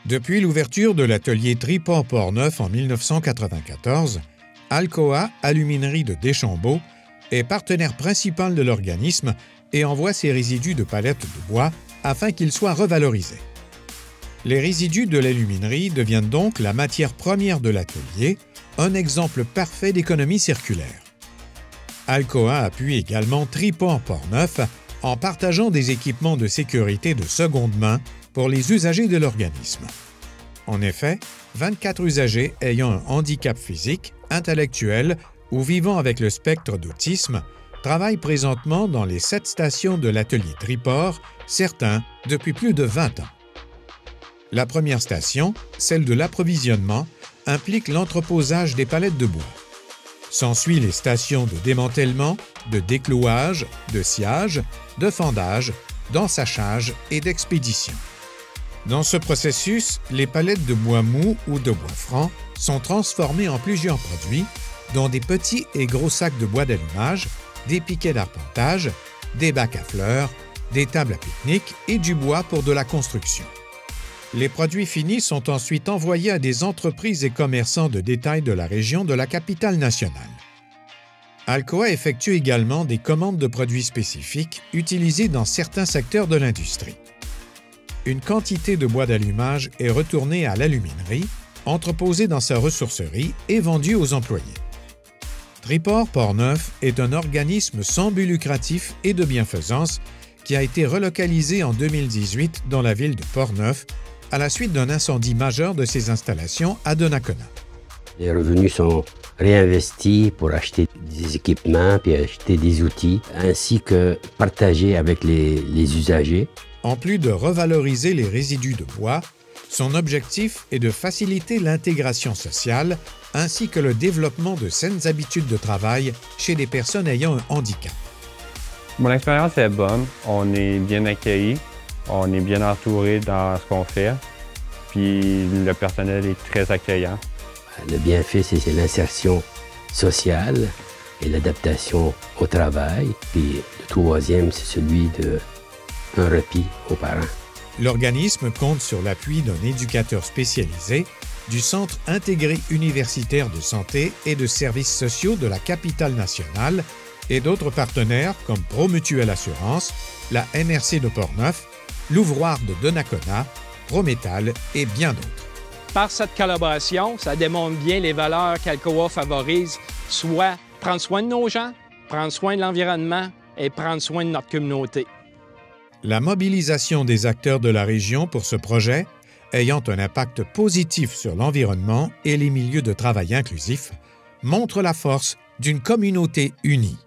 Depuis l'ouverture de l'atelier Triport-Portneuf en 1994, Alcoa Aluminerie de Deschambault est partenaire principal de l'organisme et envoie ses résidus de palettes de bois afin qu'ils soient revalorisés. Les résidus de l'aluminerie deviennent donc la matière première de l'atelier, un exemple parfait d'économie circulaire. Alcoa appuie également Triport-Portneuf en partageant des équipements de sécurité de seconde main pour les usagers de l'organisme. En effet, 24 usagers ayant un handicap physique, intellectuel ou vivant avec le spectre d'autisme travaillent présentement dans les 7 stations de l'atelier Triport, certains depuis plus de 20 ans. La première station, celle de l'approvisionnement, implique l'entreposage des palettes de bois. S'ensuit les stations de démantèlement, de déclouage, de sciage, de fendage, d'ensachage et d'expédition. Dans ce processus, les palettes de bois mou ou de bois franc sont transformées en plusieurs produits, dont des petits et gros sacs de bois d'allumage, des piquets d'arpentage, des bacs à fleurs, des tables à pique-nique et du bois pour de la construction. Les produits finis sont ensuite envoyés à des entreprises et commerçants de détail de la région de la capitale nationale. Alcoa effectue également des commandes de produits spécifiques utilisés dans certains secteurs de l'industrie. Une quantité de bois d'allumage est retournée à l'aluminerie, entreposée dans sa ressourcerie et vendue aux employés. Triport-Portneuf est un organisme sans but lucratif et de bienfaisance qui a été relocalisé en 2018 dans la ville de Portneuf à la suite d'un incendie majeur de ses installations à Donnacona. Les revenus sont réinvestis pour acheter des équipements puis acheter des outils, ainsi que partager avec les usagers. En plus de revaloriser les résidus de bois, son objectif est de faciliter l'intégration sociale ainsi que le développement de saines habitudes de travail chez des personnes ayant un handicap. Mon expérience est bonne, on est bien accueillis, on est bien entouré dans ce qu'on fait, puis le personnel est très accueillant. Le bienfait, c'est l'insertion sociale et l'adaptation au travail, puis le troisième, c'est celui d'un répit aux parents. L'organisme compte sur l'appui d'un éducateur spécialisé du Centre intégré universitaire de santé et de services sociaux de la capitale nationale et d'autres partenaires comme Promutuelle Assurance, la MRC de Portneuf, l'Ouvroir de Donnacona, Prométal et bien d'autres. Par cette collaboration, ça démontre bien les valeurs qu'Alcoa favorise, soit prendre soin de nos gens, prendre soin de l'environnement et prendre soin de notre communauté. La mobilisation des acteurs de la région pour ce projet, ayant un impact positif sur l'environnement et les milieux de travail inclusifs, montre la force d'une communauté unie.